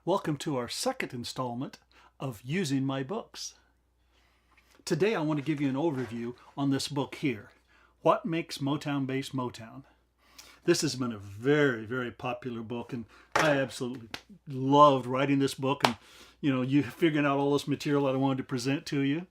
Welcome to our second installment of Using My Books. Today I want to give you an overview on this book here, What Makes Motown Bass Motown. This has been a very, very popular book, and I absolutely loved writing this book and, you figuring out all this material that I wanted to present to you.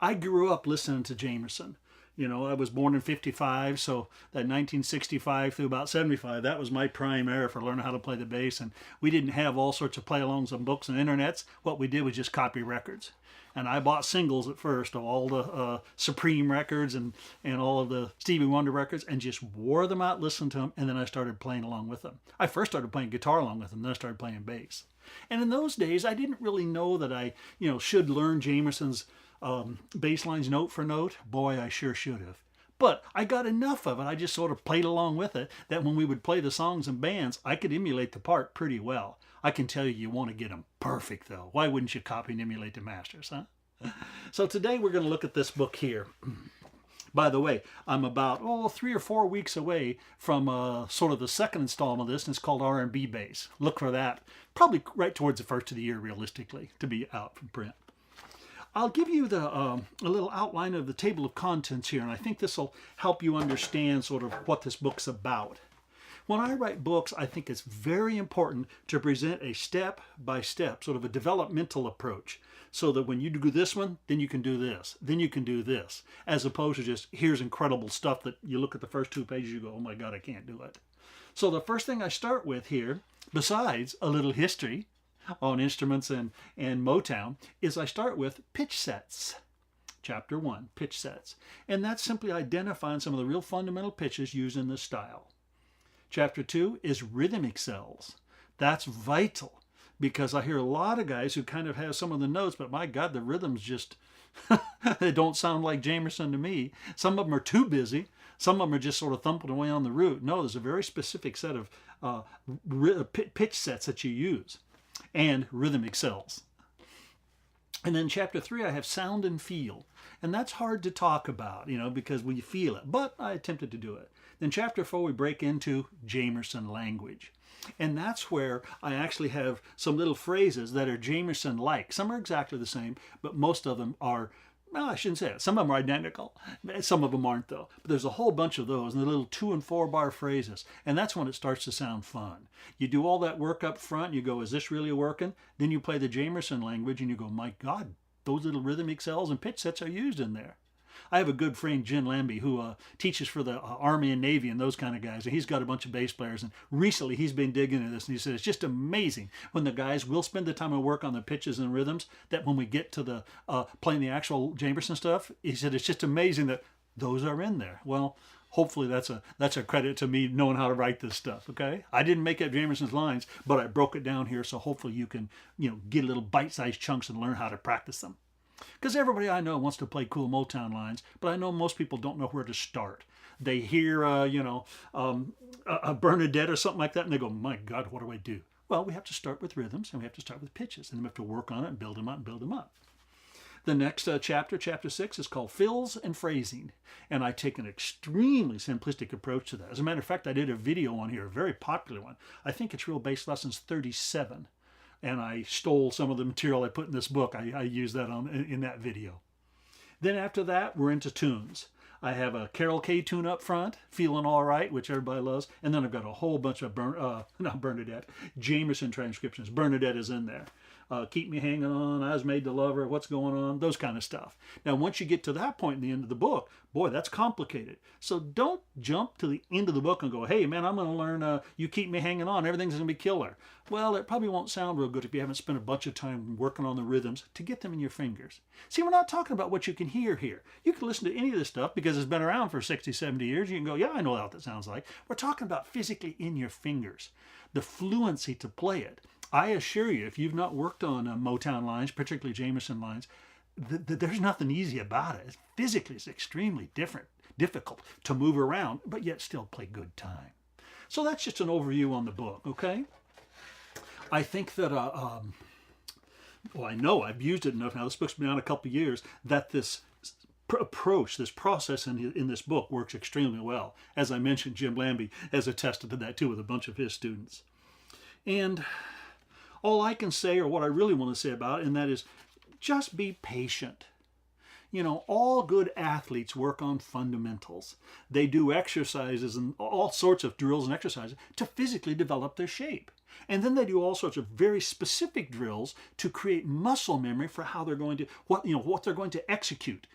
I grew up listening to Jamerson. I was born in 55, so that 1965 through about 75, that was my prime era for learning how to play the bass. And we didn't have all sorts of play-alongs on books and internets. What we did was just copy records. And I bought singles at first of all the Supreme records and all of the Stevie Wonder records and just wore them out, listened to them, and then I started playing along with them. I first started playing guitar along with them, then I started playing bass. And in those days, I didn't really know that I, should learn Jamerson's bass lines note for note. Boy, I sure should have. But I got enough of it, I just sort of played along with it, that when we would play the songs in bands, I could emulate the part pretty well. I can tell you want to get them perfect, though. Why wouldn't you copy and emulate the masters, huh? So today we're going to look at this book here. By the way, I'm about 3 or 4 weeks away from sort of the second installment of this, and it's called R&B Bass. Look for that probably right towards the first of the year, realistically, to be out from print. I'll give you a little outline of the table of contents here, and I think this will help you understand sort of what this book's about. When I write books, I think it's very important to present a step-by-step, sort of a developmental approach, so that when you do this one, then you can do this, then you can do this, as opposed to just, here's incredible stuff that you look at the first 2 pages, you go, oh my God, I can't do it. So the first thing I start with here, besides a little history on instruments and Motown, is I start with pitch sets. Chapter 1, pitch sets. And that's simply identifying some of the real fundamental pitches used in this style. Chapter 2 is rhythmic cells. That's vital, because I hear a lot of guys who kind of have some of the notes, but my God, the rhythms just, they don't sound like Jamerson to me. Some of them are too busy. Some of them are just sort of thumping away on the root. No, there's a very specific set of pitch sets that you use, and rhythmic cells. And then chapter 3, I have sound and feel. And that's hard to talk about, because we feel it. But I attempted to do it. Then chapter 4, we break into Jamerson language. And that's where I actually have some little phrases that are Jamerson-like. Some are exactly the same, but most of them are, well, I shouldn't say it. Some of them are identical. Some of them aren't, though. But there's a whole bunch of those, and the little 2 and 4 bar phrases. And that's when it starts to sound fun. You do all that work up front, and you go, is this really working? Then you play the Jamerson language, and you go, my God, those little rhythmic cells and pitch sets are used in there. I have a good friend, Jim Lambie, who teaches for the Army and Navy and those kind of guys. And he's got a bunch of bass players. And recently he's been digging into this. And he said, it's just amazing when the guys will spend the time and work on the pitches and rhythms, that when we get to the playing the actual Jamerson stuff, he said, it's just amazing that those are in there. Well, hopefully that's a credit to me knowing how to write this stuff, okay? I didn't make up Jamerson's lines, but I broke it down here, so hopefully you can, get little bite-sized chunks and learn how to practice them. Because everybody I know wants to play cool Motown lines, but I know most people don't know where to start. They hear, a Bernadette or something like that, and they go, my God, what do I do? Well, we have to start with rhythms, and we have to start with pitches, and we have to work on it and build them up and build them up. The next chapter, chapter 6, is called Fills and Phrasing, and I take an extremely simplistic approach to that. As a matter of fact, I did a video on here, a very popular one. I think it's Real Bass Lessons 37. And I stole some of the material I put in this book. I used that in that video. Then after that, we're into tunes. I have a Carol Kay tune up front, Feeling All Right, which everybody loves. And then I've got a whole bunch of, not Bernadette, Jamerson transcriptions. Bernadette is in there. Keep Me Hanging On, I Was Made to Love Her, What's Going On, those kind of stuff. Now, once you get to that point in the end of the book, boy, that's complicated. So don't jump to the end of the book and go, hey, man, I'm going to learn You Keep Me Hanging On, everything's going to be killer. Well, it probably won't sound real good if you haven't spent a bunch of time working on the rhythms to get them in your fingers. See, we're not talking about what you can hear here. You can listen to any of this stuff because it's been around for 60, 70 years. You can go, yeah, I know what that sounds like. We're talking about physically in your fingers, the fluency to play it. I assure you, if you've not worked on Motown lines, particularly Jamerson lines, there's nothing easy about it. Physically, it's extremely difficult to move around, but yet still play good time. So that's just an overview on the book, okay? I think that, I know I've used it enough now. This book's been out a couple of years, that this approach, this process in this book works extremely well. As I mentioned, Jim Lambie has attested to that too with a bunch of his students. And all I can say, or what I really want to say about it, and that is just be patient. You know, all good athletes work on fundamentals. They do exercises and all sorts of drills and exercises to physically develop their shape. And then they do all sorts of very specific drills to create muscle memory for how they're going to, what they're going to execute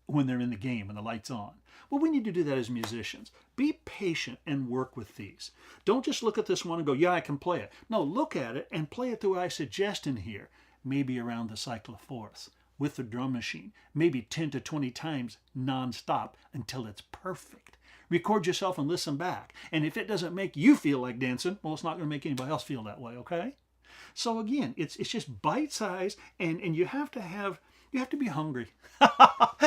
when they're in the game and the light's on. Well, we need to do that as musicians. Be patient and work with these. Don't just look at this one and go, yeah, I can play it. No, look at it and play it the way I suggest in here. Maybe around the cycle of fourths with the drum machine. Maybe 10 to 20 times non-stop until it's perfect. Record yourself and listen back. And if it doesn't make you feel like dancing, well, it's not going to make anybody else feel that way, okay? So again, it's just bite-sized, and you have to be hungry.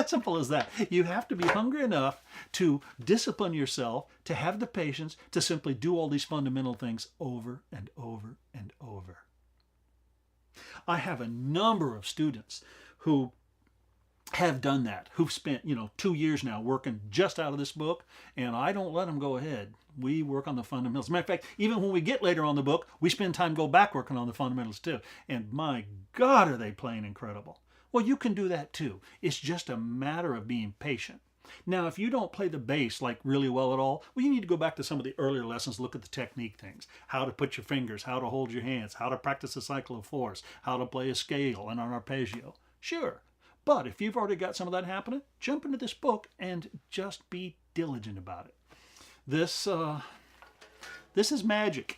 Simple as that. You have to be hungry enough to discipline yourself, to have the patience to simply do all these fundamental things over and over and over. I have a number of students who have done that, who've spent, 2 years now working just out of this book, and I don't let them go ahead. We work on the fundamentals. As a matter of fact, even when we get later on the book, we spend time go back working on the fundamentals too. And my God, are they playing incredible. Well, you can do that too. It's just a matter of being patient. Now, if you don't play the bass like really well at all, well, you need to go back to some of the earlier lessons, look at the technique things, how to put your fingers, how to hold your hands, how to practice a cycle of fourths, how to play a scale and an arpeggio. Sure. But if you've already got some of that happening, jump into this book and just be diligent about it. This is magic.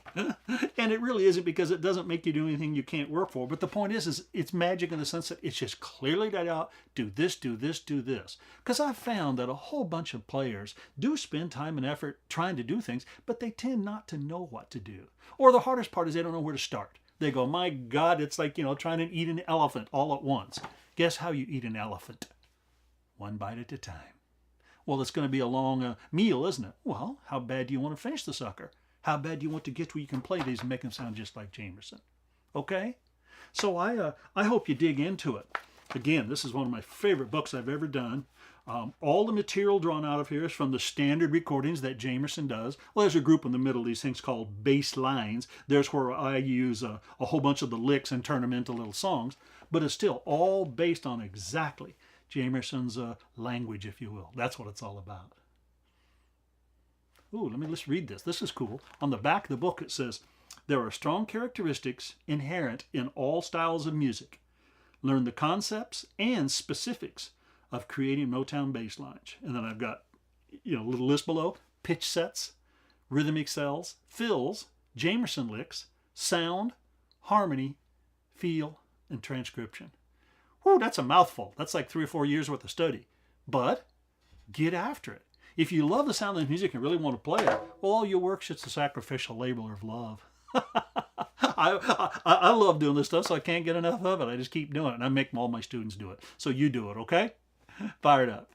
And it really isn't, because it doesn't make you do anything you can't work for. But the point is it's magic in the sense that it's just clearly laid out, do this, do this, do this. Because I've found that a whole bunch of players do spend time and effort trying to do things, but they tend not to know what to do. Or the hardest part is they don't know where to start. They go, my God, it's like, trying to eat an elephant all at once. Guess how you eat an elephant? One bite at a time. Well, it's going to be a long meal, isn't it? Well, how bad do you want to finish the sucker? How bad do you want to get to where you can play these and make them sound just like Jamerson? Okay? So I hope you dig into it. Again, this is one of my favorite books I've ever done. All the material drawn out of here is from the standard recordings that Jamerson does. Well, there's a group in the middle of these things called bass lines. There's where I use a whole bunch of the licks and turn them into little songs. But it's still all based on exactly Jamerson's language, if you will. That's what it's all about. Ooh, let's read this. This is cool. On the back of the book it says, there are strong characteristics inherent in all styles of music. Learn the concepts and specifics of creating Motown bass lines. And then I've got, a little list below: pitch sets, rhythmic cells, fills, Jamerson licks, sound, harmony, feel, and transcription. Whew, that's a mouthful. That's like 3 or 4 years worth of study. But get after it. If you love the sound of the music and really want to play it, well, all your work's just a sacrificial labor of love. I love doing this stuff, so I can't get enough of it. I just keep doing it, and I make all my students do it. So you do it, okay? Fire it up.